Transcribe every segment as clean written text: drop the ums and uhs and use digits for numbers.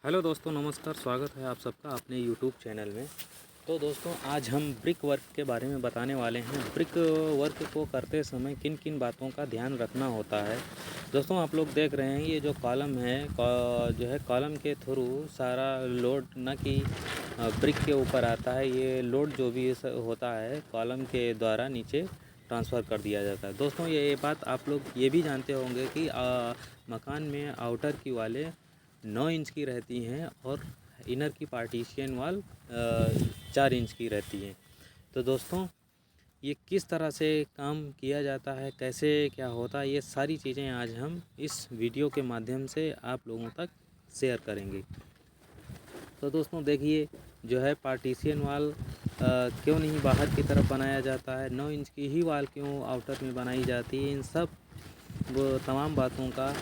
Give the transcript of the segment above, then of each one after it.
Hello दोस्तों, नमस्कार। स्वागत है आप सबका अपने यूट्यूब चैनल में। तो दोस्तों, आज हम ब्रिक वर्क के बारे में बताने वाले हैं। ब्रिक वर्क को करते समय किन किन बातों का ध्यान रखना होता है। दोस्तों, आप लोग देख रहे हैं ये जो कॉलम है, जो है कॉलम के थ्रू सारा लोड न कि ब्रिक के ऊपर आता है। ये लोड जो भी होता है कॉलम के द्वारा नीचे ट्रांसफ़र कर दिया जाता है। दोस्तों, ये बात आप लोग ये भी जानते होंगे कि मकान में आउटर की वाले 9 इंच की रहती हैं और इनर की पार्टीशन वाल 4 इंच की रहती है। तो दोस्तों, ये किस तरह से काम किया जाता है, कैसे क्या होता है, ये सारी चीज़ें आज हम इस वीडियो के माध्यम से आप लोगों तक शेयर करेंगे। तो दोस्तों देखिए, जो है पार्टीशन वाल क्यों नहीं बाहर की तरफ बनाया जाता है, 9 इंच की ही वाल क्यों आउटर में बनाई जाती है, इन सब वो तमाम बातों का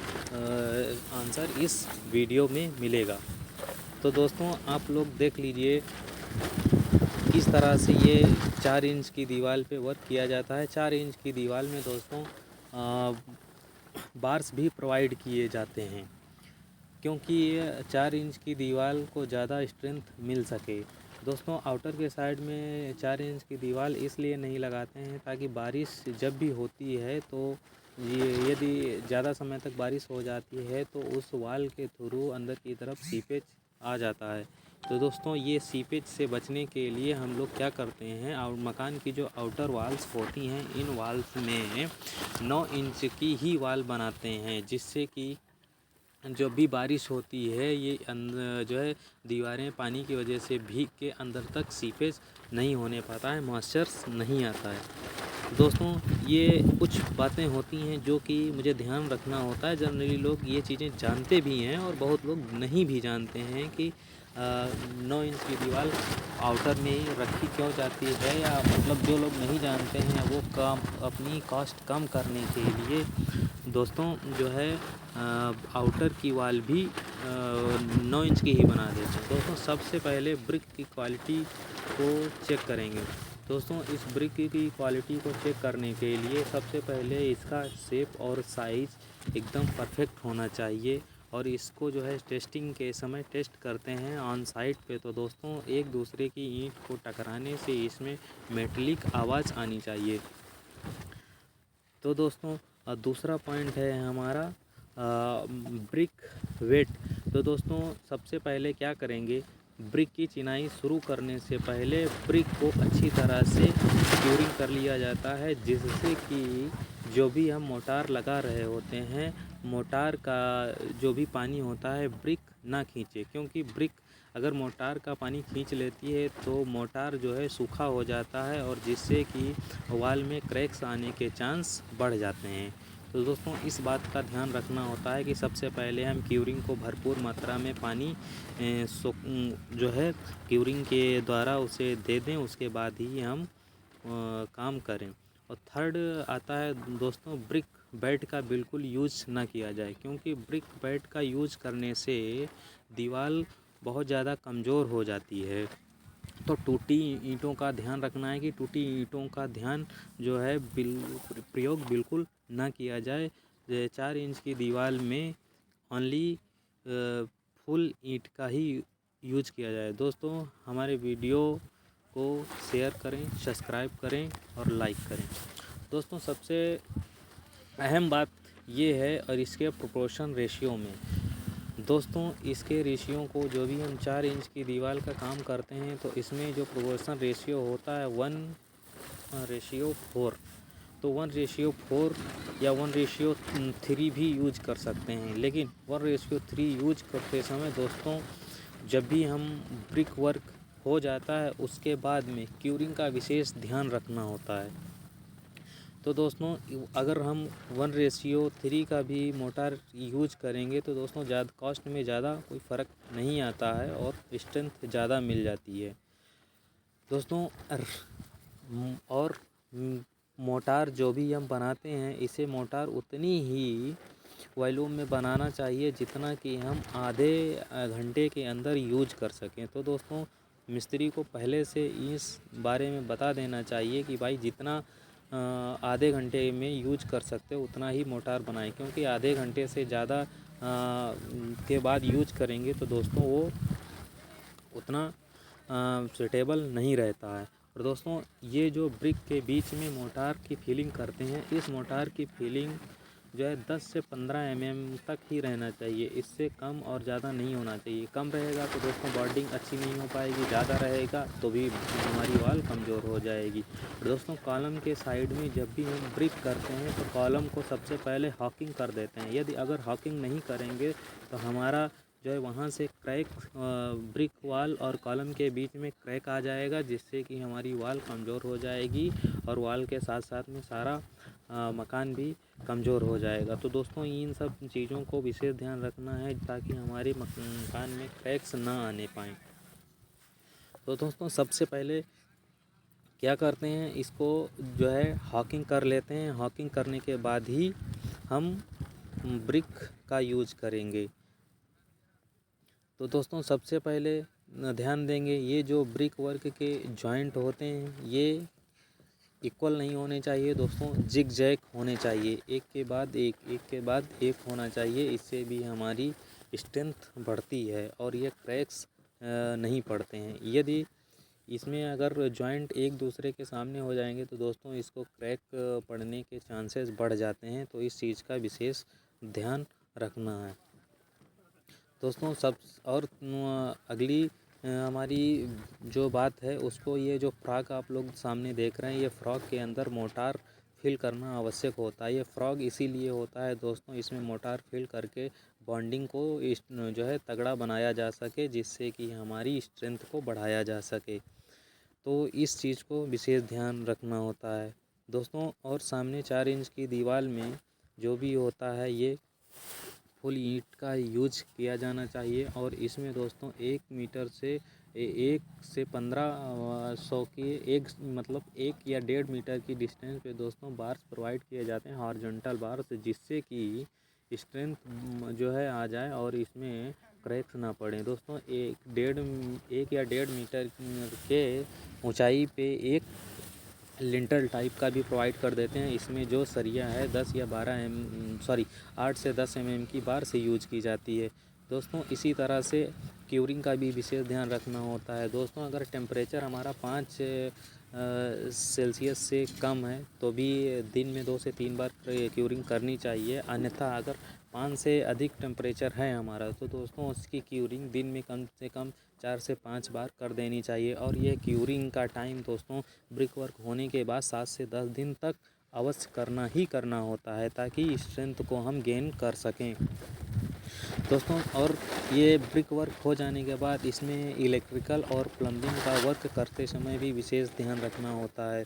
आंसर इस वीडियो में मिलेगा। तो दोस्तों, आप लोग देख लीजिए किस तरह से ये 4 इंच की दीवार पे वर्क किया जाता है। 4 इंच की दीवार में दोस्तों बार्स भी प्रोवाइड किए जाते हैं, क्योंकि ये 4 इंच की दीवार को ज़्यादा स्ट्रेंथ मिल सके। दोस्तों, आउटर के साइड में 4 इंच की दीवार इसलिए नहीं लगाते हैं ताकि बारिश जब भी होती है तो ये यदि ज़्यादा समय तक बारिश हो जाती है तो उस वाल के थ्रू अंदर की तरफ सीपेज आ जाता है। तो दोस्तों, ये सीपेज से बचने के लिए हम लोग क्या करते हैं, और मकान की जो आउटर वाल्स होती हैं इन वाल्स में 9 इंच की ही वाल बनाते हैं, जिससे कि जब भी बारिश होती है ये जो है दीवारें पानी की वजह से भीग के अंदर तक सीपेज नहीं होने पाता है, मॉइस्चर नहीं आता है। दोस्तों, ये कुछ बातें होती हैं जो कि मुझे ध्यान रखना होता है। जनरली लोग ये चीज़ें जानते भी हैं और बहुत लोग नहीं भी जानते हैं कि 9 इंच की दीवार आउटर में ही रखी क्यों जाती है, या मतलब जो लोग नहीं जानते हैं वो काम अपनी कॉस्ट कम करने के लिए दोस्तों जो है आउटर की वाल भी 9 इंच की ही बना देते हैं। दोस्तों, सबसे पहले ब्रिक की क्वालिटी को चेक करेंगे। दोस्तों, इस ब्रिक की क्वालिटी को चेक करने के लिए सबसे पहले इसका शेप और साइज़ एकदम परफेक्ट होना चाहिए, और इसको जो है टेस्टिंग के समय टेस्ट करते हैं ऑन साइट पे। तो दोस्तों, एक दूसरे की ईंट को टकराने से इसमें मेटलिक आवाज़ आनी चाहिए। तो दोस्तों, दूसरा पॉइंट है हमारा ब्रिक वेट। तो दोस्तों, सबसे पहले क्या करेंगे, ब्रिक की चिनाई शुरू करने से पहले ब्रिक को अच्छी तरह से क्यूरिंग कर लिया जाता है, जिससे कि जो भी हम मोटार लगा रहे होते हैं, मोटार का जो भी पानी होता है ब्रिक ना खींचे, क्योंकि ब्रिक अगर मोटार का पानी खींच लेती है तो मोटार जो है सूखा हो जाता है, और जिससे कि वाल में क्रैक्स आने के चांस बढ़ जाते हैं। तो दोस्तों, इस बात का ध्यान रखना होता है कि सबसे पहले हम क्यूरिंग को भरपूर मात्रा में पानी जो है क्यूरिंग के द्वारा उसे दे दें, उसके बाद ही हम काम करें। और थर्ड आता है दोस्तों, ब्रिक बेड का बिल्कुल यूज ना किया जाए, क्योंकि ब्रिक बेड का यूज करने से दीवार बहुत ज़्यादा कमज़ोर हो जाती है। तो टूटी ईंटों का ध्यान रखना है कि टूटी ईंटों का ध्यान जो है प्रयोग बिल्कुल ना किया जाए। 4 इंच की दीवार में ओनली फुल ईंट का ही यूज किया जाए। दोस्तों, हमारे वीडियो को शेयर करें, सब्सक्राइब करें और लाइक करें। दोस्तों, सबसे अहम बात ये है, और इसके प्रोपोर्शन रेशियो में दोस्तों, इसके रेशियो को जो भी हम 4 इंच की दीवार का काम करते हैं तो इसमें जो प्रोपोर्शन रेशियो होता है 1:4। तो 1:4 या 1:3 भी यूज कर सकते हैं, लेकिन 1:3 यूज करते समय दोस्तों, जब भी हम ब्रिक वर्क हो जाता है उसके बाद में क्यूरिंग का विशेष ध्यान रखना होता है। तो दोस्तों, अगर हम 1:3 का भी मोटार यूज करेंगे तो दोस्तों ज़्यादा कॉस्ट में ज़्यादा कोई फ़र्क नहीं आता है और स्ट्रेंथ ज़्यादा मिल जाती है। दोस्तों, और मोटार जो भी हम बनाते हैं इसे मोटार उतनी ही वॉल्यूम में बनाना चाहिए जितना कि हम आधे घंटे के अंदर यूज कर सकें। तो दोस्तों, मिस्त्री को पहले से इस बारे में बता देना चाहिए कि भाई जितना आधे घंटे में यूज कर सकते हो उतना ही मोटार बनाएं, क्योंकि आधे घंटे से ज़्यादा के बाद यूज करेंगे तो दोस्तों वो उतना सुटेबल नहीं रहता है। और दोस्तों ये जो ब्रिक के बीच में मोटार की फीलिंग करते हैं, इस मोटार की फीलिंग जो है 10 से 15 mm तक ही रहना चाहिए, इससे कम और ज़्यादा नहीं होना चाहिए। कम रहेगा तो दोस्तों बॉन्डिंग अच्छी नहीं हो पाएगी, ज़्यादा रहेगा तो भी हमारी वाल कमज़ोर हो जाएगी। और दोस्तों कॉलम के साइड में जब भी हम ब्रिक करते हैं तो कॉलम को सबसे पहले हॉकिंग कर देते हैं। यदि अगर हॉकिंग नहीं करेंगे तो हमारा जो है वहाँ से क्रैक ब्रिक वाल और कॉलम के बीच में क्रैक आ जाएगा, जिससे कि हमारी वाल कमज़ोर हो जाएगी और वाल के साथ साथ में सारा मकान भी कमज़ोर हो जाएगा। तो दोस्तों इन सब चीज़ों को विशेष ध्यान रखना है ताकि हमारे मकान में क्रैक्स ना आने पाएँ। तो दोस्तों सबसे पहले क्या करते हैं, इसको जो है हॉकिंग कर लेते हैं। हॉकिंग करने के बाद ही हम ब्रिक का यूज़ करेंगे। तो दोस्तों सबसे पहले ध्यान देंगे, ये जो ब्रिक वर्क के जॉइंट होते हैं ये इक्वल नहीं होने चाहिए दोस्तों, जिग जैग होने चाहिए, एक के बाद एक, एक के बाद एक होना चाहिए। इससे भी हमारी स्ट्रेंथ बढ़ती है और ये क्रैक्स नहीं पड़ते हैं। यदि इसमें अगर जॉइंट एक दूसरे के सामने हो जाएंगे तो दोस्तों इसको क्रैक पड़ने के चांसेस बढ़ जाते हैं। तो इस चीज़ का विशेष ध्यान रखना है दोस्तों। सब और अगली हमारी जो बात है उसको, ये जो फ्रॉग आप लोग सामने देख रहे हैं, ये फ्रॉग के अंदर मोटार फिल करना आवश्यक होता है। ये फ्रॉग इसीलिए होता है दोस्तों, इसमें मोटार फिल करके बॉन्डिंग को जो है तगड़ा बनाया जा सके, जिससे कि हमारी स्ट्रेंथ को बढ़ाया जा सके। तो इस चीज़ को विशेष ध्यान रखना होता है दोस्तों। और सामने 4 इंच की दीवार में जो भी होता है ये फुल ईंट का यूज किया जाना चाहिए। और इसमें दोस्तों 1 मीटर से 1 से 1500 की एक मतलब 1 या 1.5 मीटर की डिस्टेंस पे दोस्तों बार्स प्रोवाइड किए जाते हैं, हॉरिजॉन्टल बार्स, जिससे कि स्ट्रेंथ जो है आ जाए और इसमें क्रैक्स ना पड़े दोस्तों। 1 या 1.5 मीटर के ऊंचाई पे एक लिंटल टाइप का भी प्रोवाइड कर देते हैं। इसमें जो सरिया है 10 या 8 से 10 mm की बार से यूज की जाती है दोस्तों। इसी तरह से क्यूरिंग का भी विशेष ध्यान रखना होता है दोस्तों। अगर टेम्परेचर हमारा 5 सेल्सियस से कम है तो भी दिन में 2 से 3 बार क्यूरिंग करनी चाहिए। अन्यथा अगर 5 से अधिक टेम्परेचर है हमारा तो दोस्तों उसकी क्यूरिंग दिन में कम से कम 4 से 5 बार कर देनी चाहिए। और ये क्यूरिंग का टाइम दोस्तों ब्रिक वर्क होने के बाद 7 से 10 दिन तक अवश्य करना ही करना होता है, ताकि स्ट्रेंथ को हम गेन कर सकें दोस्तों। और ये ब्रिक वर्क हो जाने के बाद इसमें इलेक्ट्रिकल और प्लम्बिंग का वर्क करते समय भी विशेष ध्यान रखना होता है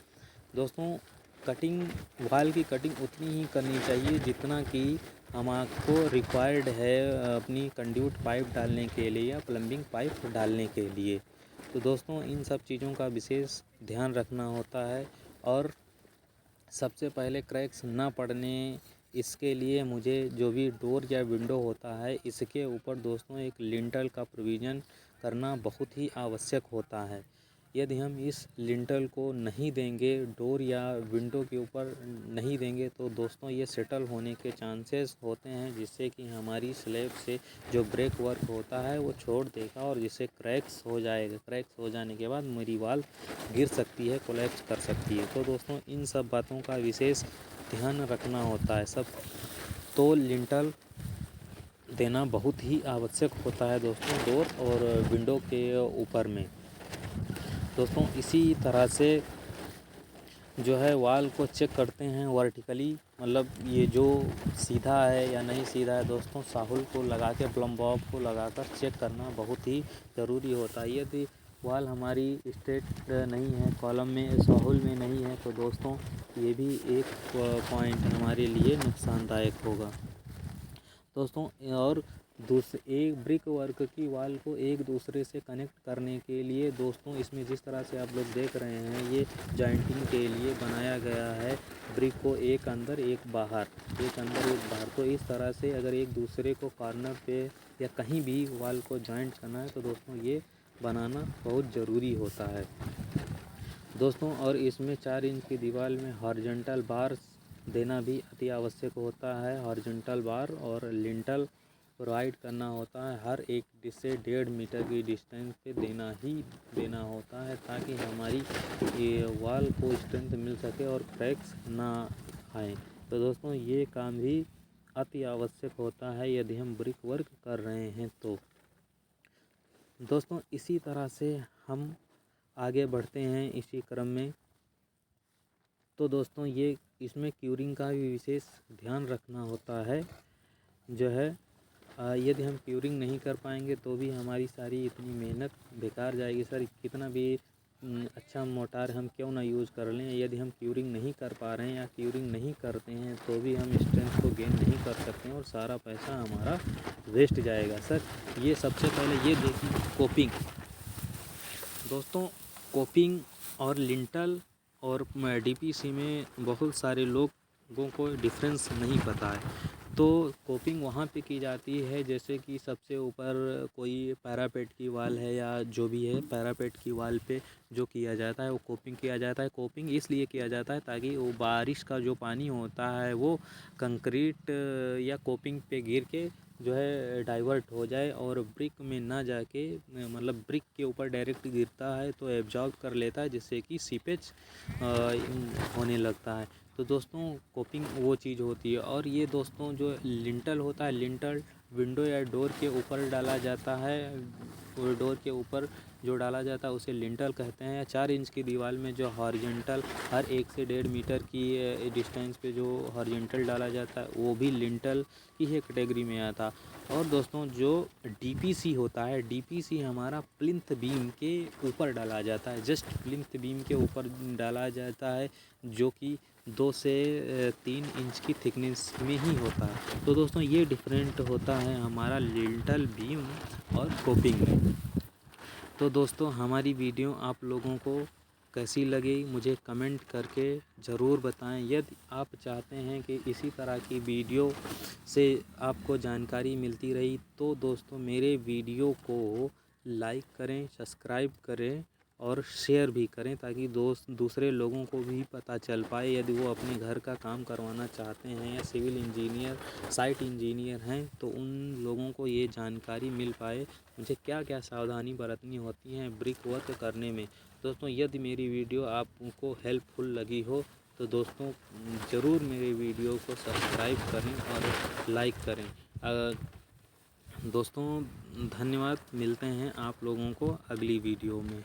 दोस्तों। कटिंग वाल की कटिंग उतनी ही करनी चाहिए जितना कि हमको रिक्वायर्ड है अपनी कंड्यूट पाइप डालने के लिए या प्लम्बिंग पाइप डालने के लिए। तो दोस्तों इन सब चीज़ों का विशेष ध्यान रखना होता है। और सबसे पहले क्रैक्स ना पड़ने, इसके लिए मुझे जो भी डोर या विंडो होता है इसके ऊपर दोस्तों एक लिंटल का प्रोविज़न करना बहुत ही आवश्यक होता है। यदि हम इस लिंटल को नहीं देंगे, डोर या विंडो के ऊपर नहीं देंगे तो दोस्तों ये सेटल होने के चांसेस होते हैं, जिससे कि हमारी स्लैब से जो ब्रेक वर्क होता है वो छोड़ देगा और जिससे क्रैक्स हो जाएगा। क्रैक्स हो जाने के बाद मेरी वाल गिर सकती है, कोलैप्स कर सकती है। तो दोस्तों इन सब बातों का विशेष ध्यान रखना होता है सब। तो लिंटल देना बहुत ही आवश्यक होता है दोस्तों डोर और विंडो के ऊपर में दोस्तों। इसी तरह से जो है वाल को चेक करते हैं वर्टिकली, मतलब ये जो सीधा है या नहीं सीधा है दोस्तों, साहुल को लगा के प्लम बॉब को लगाकर चेक करना बहुत ही ज़रूरी होता है। यदि वाल हमारी स्ट्रेट नहीं है, कॉलम में साहुल में नहीं है, तो दोस्तों ये भी एक पॉइंट हमारे लिए नुकसानदायक होगा दोस्तों। और एक ब्रिक वर्क की वाल को एक दूसरे से कनेक्ट करने के लिए दोस्तों, इसमें जिस तरह से आप लोग देख रहे हैं ये जॉइंटिंग के लिए बनाया गया है। ब्रिक को एक अंदर एक बाहर, एक अंदर एक बाहर, तो इस तरह से अगर एक दूसरे को कॉर्नर पे या कहीं भी वाल को जॉइंट करना है तो दोस्तों ये बनाना बहुत ज़रूरी होता है दोस्तों। और इसमें 4 इंच की दीवार में हॉरिजॉन्टल बार्स देना भी अति आवश्यक होता है। हॉरिजॉन्टल बार और लिंटल प्रोवाइड करना होता है, हर एक से 1.5 मीटर की डिस्टेंस पे देना होता है, ताकि हमारी ये वॉल को स्ट्रेंथ मिल सके और क्रैक्स ना आए। तो दोस्तों ये काम भी अति आवश्यक होता है यदि हम ब्रिक वर्क कर रहे हैं तो। दोस्तों इसी तरह से हम आगे बढ़ते हैं इसी क्रम में। तो दोस्तों ये इसमें क्यूरिंग का भी विशेष ध्यान रखना होता है जो है। यदि हम क्यूरिंग नहीं कर पाएंगे तो भी हमारी सारी इतनी मेहनत बेकार जाएगी सर। कितना भी अच्छा मोटार हम क्यों ना यूज़ कर लें, यदि हम क्यूरिंग नहीं कर पा रहे हैं या क्यूरिंग नहीं करते हैं तो भी हम स्ट्रेंथ को गेन नहीं कर सकते हैं और सारा पैसा हमारा वेस्ट जाएगा सर। ये सबसे पहले ये देखिए कोपिंग। दोस्तों कोपिंग और लिंटल और डीपीसी में बहुत सारे लोगों को डिफरेंस नहीं पता है। तो कोपिंग वहाँ पे की जाती है जैसे कि सबसे ऊपर कोई पैरापेट की वाल है या जो भी है, पैरापेट की वाल पे जो किया जाता है वो कोपिंग किया जाता है। कोपिंग इसलिए किया जाता है ताकि वो बारिश का जो पानी होता है वो कंक्रीट या कोपिंग पे गिर के जो है डाइवर्ट हो जाए और ब्रिक में ना जाके, मतलब ब्रिक के ऊपर डायरेक्ट गिरता है तो एब्जॉर्ब कर लेता है, जिससे कि सीपेज होने लगता है। तो दोस्तों कोपिंग वो चीज़ होती है। और ये दोस्तों जो लिंटल होता है, लिंटल विंडो या डोर के ऊपर डाला जाता है, और डोर के ऊपर जो डाला जाता है उसे लिंटल कहते हैं। 4 इंच की दीवार में जो हॉरिजॉन्टल हर 1 से 1.5 मीटर की डिस्टेंस पे जो हॉरिजॉन्टल डाला जाता है वो भी लिंटल की ही कैटेगरी में आता है। और दोस्तों जो डीपीसी होता है, डीपीसी हमारा प्लिंथ बीम के ऊपर डाला जाता है, जस्ट प्लिंथ बीम के ऊपर डाला जाता है, जो कि 2 से 3 इंच की थिकनेस में ही होता है। तो दोस्तों ये डिफरेंट होता है हमारा लिंटल बीम और कोपिंग में। तो दोस्तों हमारी वीडियो आप लोगों को कैसी लगी मुझे कमेंट करके ज़रूर बताएं। यदि आप चाहते हैं कि इसी तरह की वीडियो से आपको जानकारी मिलती रही तो दोस्तों मेरे वीडियो को लाइक करें, सब्सक्राइब करें और शेयर भी करें, ताकि दूसरे लोगों को भी पता चल पाए। यदि वो अपने घर का काम करवाना चाहते हैं या सिविल इंजीनियर, साइट इंजीनियर हैं तो उन लोगों को ये जानकारी मिल पाए मुझे क्या क्या सावधानी बरतनी होती हैं ब्रिक वर्क करने में। दोस्तों यदि मेरी वीडियो आपको हेल्पफुल लगी हो तो दोस्तों ज़रूर मेरे वीडियो को सब्सक्राइब करें और लाइक करें। दोस्तों धन्यवाद, मिलते हैं आप लोगों को अगली वीडियो में।